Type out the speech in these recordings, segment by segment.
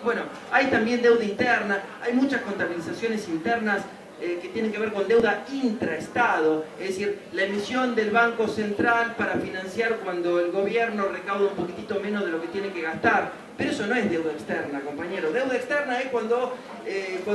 Bueno, hay también deuda interna, hay muchas contabilizaciones internas que tienen que ver con deuda intraestado, es decir, la emisión del Banco Central para financiar cuando el gobierno recauda un poquitito menos de lo que tiene que gastar. Pero eso no es deuda externa, compañero. Deuda externa es cuando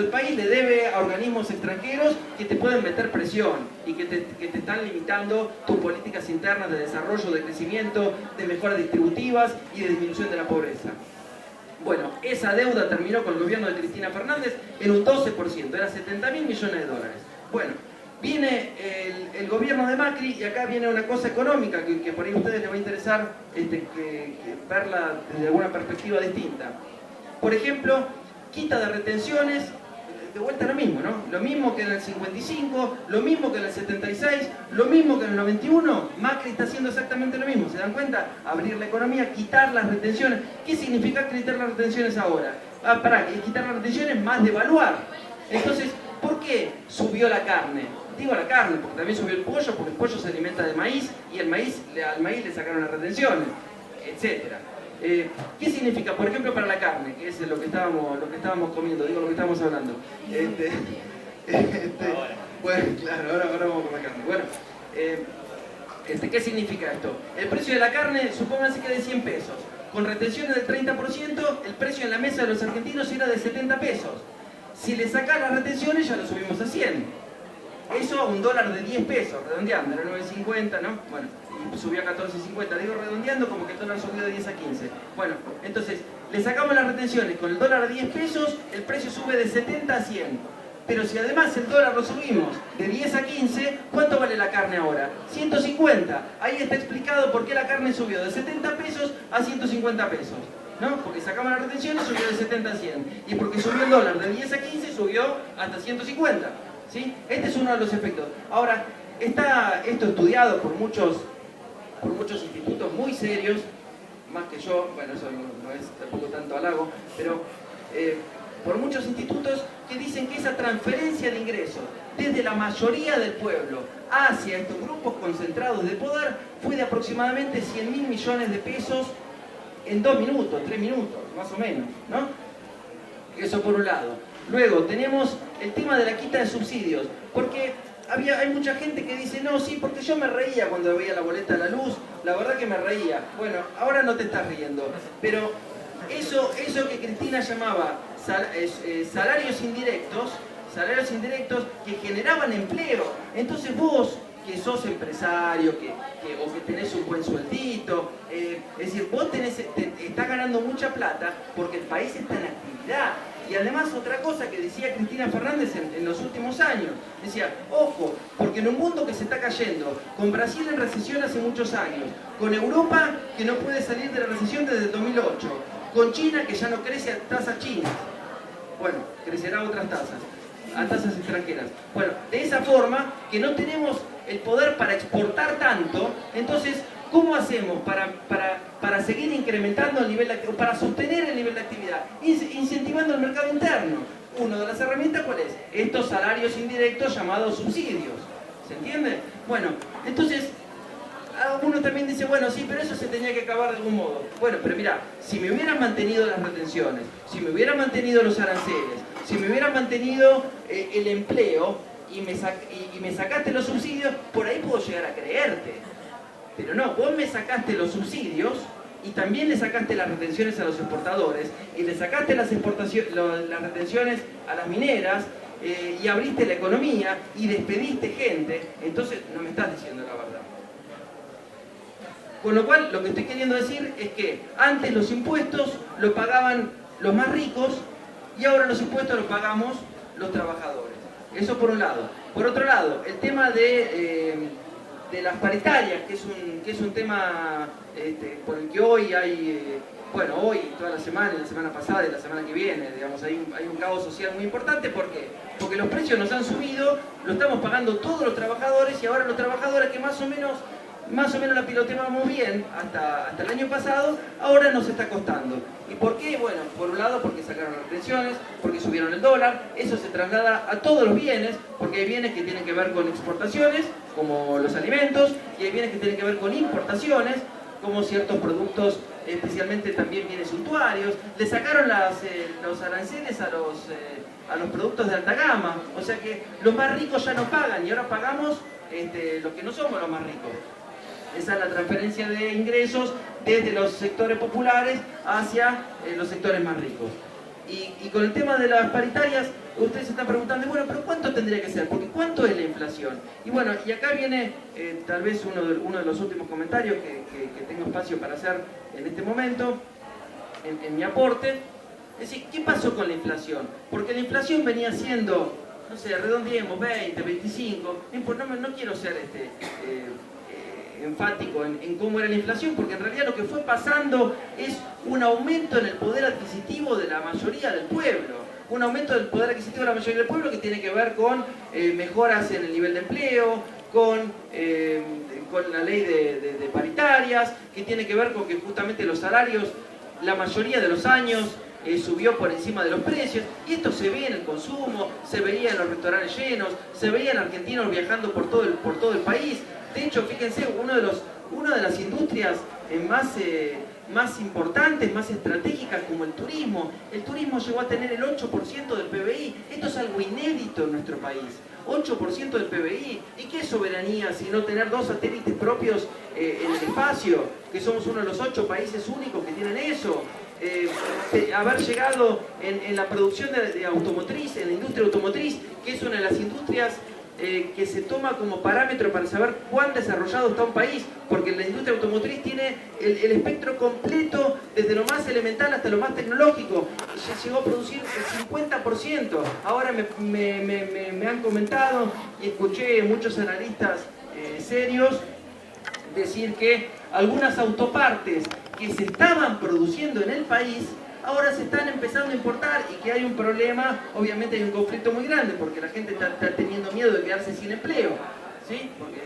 el país le debe a organismos extranjeros que te pueden meter presión y que te están limitando tus políticas internas de desarrollo, de crecimiento, de mejoras distributivas y de disminución de la pobreza. Bueno, esa deuda terminó con el gobierno de Cristina Fernández en un 12%, era 70.000 millones de dólares. Bueno, viene el gobierno de Macri y acá viene una cosa económica que por ahí a ustedes les va a interesar verla desde alguna perspectiva distinta. Por ejemplo, quita de retenciones, de vuelta lo mismo, ¿no? Lo mismo que en el 55, lo mismo que en el 76, lo mismo que en el 91, Macri está haciendo exactamente lo mismo, ¿se dan cuenta? Abrir la economía, quitar las retenciones. ¿Qué significa quitar las retenciones ahora? Quitar las retenciones más devaluar. Entonces, ¿por qué subió la carne? Digo la carne, porque también subió el pollo, porque el pollo se alimenta de maíz y al maíz le sacaron las retenciones, etcétera. ¿Qué significa, por ejemplo, para la carne? Que es lo que estábamos comiendo, digo lo que estábamos hablando. Bueno, claro, ahora vamos con la carne. Bueno, ¿qué significa esto? El precio de la carne, supónganse que es de 100 pesos. Con retenciones del 30%, el precio en la mesa de los argentinos era de 70 pesos. Si le sacás las retenciones, ya lo subimos a 100. Eso a un dólar de 10 pesos, redondeando, era 9.50, ¿no? Bueno, y subió a 14.50, digo redondeando como que el dólar subió de 10 a 15. Bueno, entonces, le sacamos las retenciones, con el dólar a 10 pesos, el precio sube de 70 a 100. Pero si además el dólar lo subimos de 10 a 15, ¿cuánto vale la carne ahora? 150. Ahí está explicado por qué la carne subió de 70 pesos a 150 pesos. ¿No? Porque sacamos las retenciones, subió de 70 a 100. Y porque subió el dólar de 10 a 15, subió hasta 150. ¿Sí? Este es uno de los efectos. Ahora, está esto estudiado por muchos institutos muy serios, más que yo, bueno, eso no es tampoco tanto halago, pero por muchos institutos que dicen que esa transferencia de ingresos desde la mayoría del pueblo hacia estos grupos concentrados de poder fue de aproximadamente 100.000 millones de pesos en 2 minutos, 3 minutos, más o menos, ¿no? Eso por un lado. Luego tenemos el tema de la quita de subsidios, porque hay mucha gente que dice, no, sí, porque yo me reía cuando veía la boleta de la luz, la verdad que me reía. Bueno, ahora no te estás riendo, pero eso que Cristina llamaba salarios indirectos que generaban empleo. Entonces vos, que sos empresario, o que tenés un buen sueldito, es decir, vos estás ganando mucha plata porque el país está en actividad. Y además otra cosa que decía Cristina Fernández en los últimos años, decía, ojo, porque en un mundo que se está cayendo, con Brasil en recesión hace muchos años, con Europa que no puede salir de la recesión desde el 2008, con China que ya no crece a tasas chinas, bueno, crecerá a otras tasas, a tasas extranjeras. Bueno, de esa forma que no tenemos el poder para exportar tanto, entonces, ¿cómo hacemos para seguir incrementando el nivel de actividad, para sostener el nivel de actividad? Incentivando el mercado interno. Una de las herramientas, ¿cuál es? Estos salarios indirectos llamados subsidios. ¿Se entiende? Bueno, entonces, uno también dice, bueno, sí, pero eso se tenía que acabar de algún modo. Bueno, pero mira, si me hubieran mantenido las retenciones, si me hubieran mantenido los aranceles, si me hubieran mantenido el empleo y me sacaste los subsidios, por ahí puedo llegar a creerte. Pero no, vos me sacaste los subsidios y también le sacaste las retenciones a los exportadores y le sacaste las retenciones a las mineras y abriste la economía y despediste gente. Entonces no me estás diciendo la verdad. Con lo cual, lo que estoy queriendo decir es que antes los impuestos los pagaban los más ricos y ahora los impuestos los pagamos los trabajadores. Eso por un lado. Por otro lado, el tema de las paritarias, que es un tema por el que hoy hay, bueno, hoy, toda la semana pasada y la semana que viene, digamos, hay un caos social muy importante. ¿Por qué? Porque los precios nos han subido, lo estamos pagando todos los trabajadores y ahora los trabajadores que más o menos la piloteábamos bien hasta el año pasado, ahora nos está costando. ¿Y por qué? Bueno, por un lado porque sacaron las retenciones, porque subieron el dólar, eso se traslada a todos los bienes, porque hay bienes que tienen que ver con exportaciones, como los alimentos, y hay bienes que tienen que ver con importaciones, como ciertos productos especialmente también bienes suntuarios, le sacaron los aranceles a los productos de alta gama, o sea que los más ricos ya no pagan y ahora pagamos los que no somos los más ricos. Esa es la transferencia de ingresos desde los sectores populares hacia los sectores más ricos. Y con el tema de las paritarias, ustedes se están preguntando, bueno, pero ¿cuánto tendría que ser? Porque ¿cuánto es la inflación? Y bueno, y acá viene tal vez uno de los últimos comentarios que tengo espacio para hacer en este momento, en mi aporte. Es decir, ¿qué pasó con la inflación? Porque la inflación venía siendo, no sé, redondeemos, 20, 25, no quiero ser enfático en cómo era la inflación, porque en realidad lo que fue pasando es un aumento en el poder adquisitivo de la mayoría del pueblo. Un aumento del poder adquisitivo de la mayoría del pueblo que tiene que ver con mejoras en el nivel de empleo, con la ley de paritarias, que tiene que ver con que justamente los salarios, la mayoría de los años, subió por encima de los precios, y esto se ve en el consumo, se veía en los restaurantes llenos, se veía en argentinos viajando por todo el país. De hecho, fíjense, una de las industrias más importantes, más estratégicas como el turismo llegó a tener el 8% del PBI. Esto es algo inédito en nuestro país. 8% del PBI. ¿Y qué es soberanía si no tener 2 satélites propios en el espacio? Que somos uno de los 8 países únicos que tienen eso. Haber llegado en la producción de automotriz, en la industria automotriz, que es una de las industrias que se toma como parámetro para saber cuán desarrollado está un país, porque la industria automotriz tiene el espectro completo, desde lo más elemental hasta lo más tecnológico. Llegó a producir el 50%. Ahora me han comentado y escuché muchos analistas serios decir que algunas autopartes que se estaban produciendo en el país ahora se están empezando a importar, y que hay un problema, obviamente hay un conflicto muy grande, porque la gente está teniendo miedo de quedarse sin empleo, ¿sí? Porque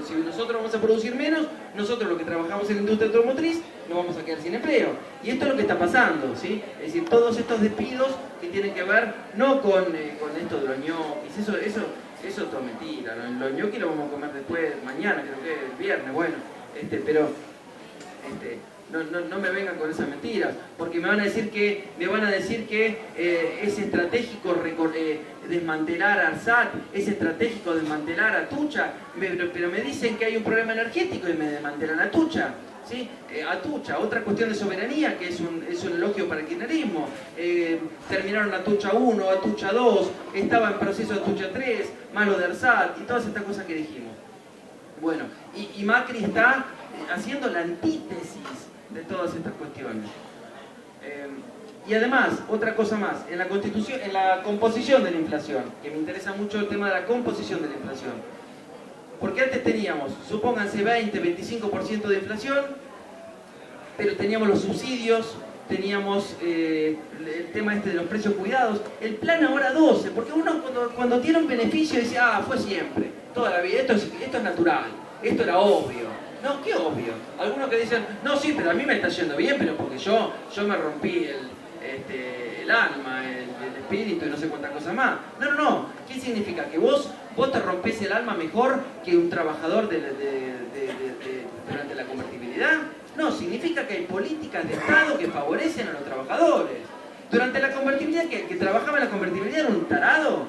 si nosotros vamos a producir menos, nosotros los que trabajamos en la industria automotriz nos vamos a quedar sin empleo. Y esto es lo que está pasando, ¿sí? Es decir, todos estos despidos que tienen que ver no con esto de los ñoquis, eso es toda mentira. Los ñoquis los vamos a comer después, mañana, creo que el viernes, bueno, no me vengan con esas mentiras, porque me van a decir que es estratégico desmantelar a ARSAT, es estratégico desmantelar a Atucha, pero me dicen que hay un problema energético y me desmantelan a Atucha. ¿Sí? Atucha, otra cuestión de soberanía que es un elogio para el kirchnerismo. Terminaron Atucha 1, Atucha 2, estaba en proceso Atucha 3, malo de ARSAT y todas estas cosas que dijimos. Bueno, y Macri está haciendo la antítesis de todas estas cuestiones. Y además, otra cosa más, en la composición de la inflación, que me interesa mucho el tema de la composición de la inflación. Porque antes teníamos, supónganse 20, 25% de inflación, pero teníamos los subsidios, teníamos el tema de los precios cuidados, el plan ahora 12, porque uno cuando tiene un beneficio dice, fue siempre, toda la vida, esto es natural, esto era obvio. No, qué obvio. Algunos que dicen, no, sí, pero a mí me está yendo bien, pero porque yo me rompí el alma, el espíritu y no sé cuántas cosas más. No. ¿Qué significa? ¿Que vos te rompés el alma mejor que un trabajador durante la convertibilidad? No, significa que hay políticas de Estado que favorecen a los trabajadores. Durante la convertibilidad, ¿que el que trabajaba en la convertibilidad era un tarado?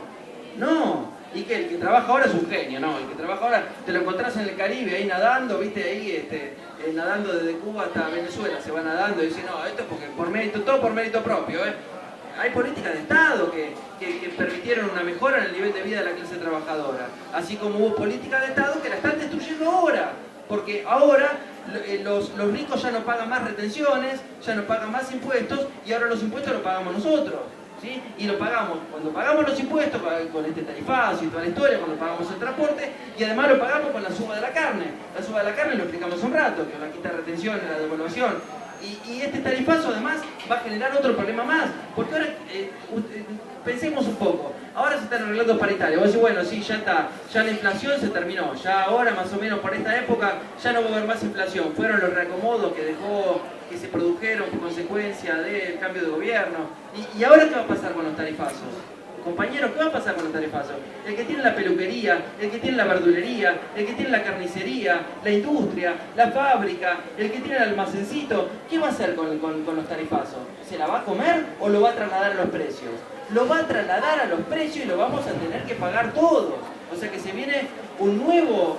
No. Y que el que trabaja ahora es un genio, ¿no? El que trabaja ahora te lo encontrás en el Caribe, ahí nadando, ¿viste? Ahí nadando desde Cuba hasta Venezuela, se va nadando y dice, no, esto es porque todo por mérito propio, ¿eh? Hay políticas de Estado que permitieron una mejora en el nivel de vida de la clase trabajadora. Así como hubo políticas de Estado que la están destruyendo ahora. Porque ahora los ricos ya no pagan más retenciones, ya no pagan más impuestos, y ahora los impuestos los pagamos nosotros. ¿Sí? Y lo pagamos, cuando pagamos los impuestos con este tarifazo y toda la historia, cuando pagamos el transporte, y además lo pagamos con la suba de la carne. La suba de la carne lo explicamos hace un rato, que la quita de retención, la devaluación. Y este tarifazo además va a generar otro problema más, porque ahora, pensemos un poco, ahora se están arreglando paritarios, vos decís, bueno, sí, ya está, ya la inflación se terminó, ya ahora más o menos por esta época ya no va a haber más inflación, fueron los reacomodos que se produjeron por consecuencia del cambio de gobierno. ¿Y ahora qué va a pasar con los tarifazos? Compañeros, ¿qué va a pasar con los tarifazos? El que tiene la peluquería, el que tiene la verdulería, el que tiene la carnicería, la industria, la fábrica, el que tiene el almacencito, ¿qué va a hacer con los tarifazos? ¿Se la va a comer o lo va a trasladar a los precios? Lo va a trasladar a los precios y lo vamos a tener que pagar todos. O sea que se viene un nuevo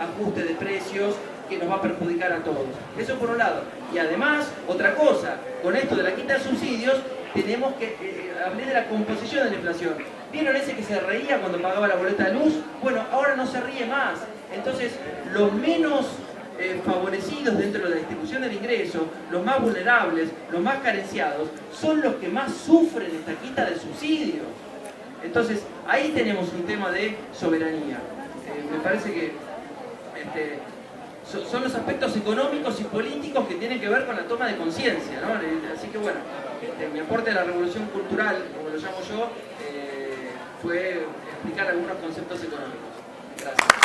ajuste de precios que nos va a perjudicar a todos. Eso por un lado. Y además, otra cosa, con esto de la quita de subsidios, tenemos que hablé de la composición de la inflación. ¿Vieron ese que se reía cuando pagaba la boleta de luz? Bueno, ahora no se ríe más. Entonces, los menos favorecidos dentro de la distribución del ingreso, los más vulnerables, los más carenciados, son los que más sufren esta quita de subsidios. Entonces, ahí tenemos un tema de soberanía. Me parece que son los aspectos económicos y políticos que tienen que ver con la toma de conciencia, ¿no? Así que bueno, mi aporte a la revolución cultural, como lo llamo yo, fue explicar algunos conceptos económicos. Gracias.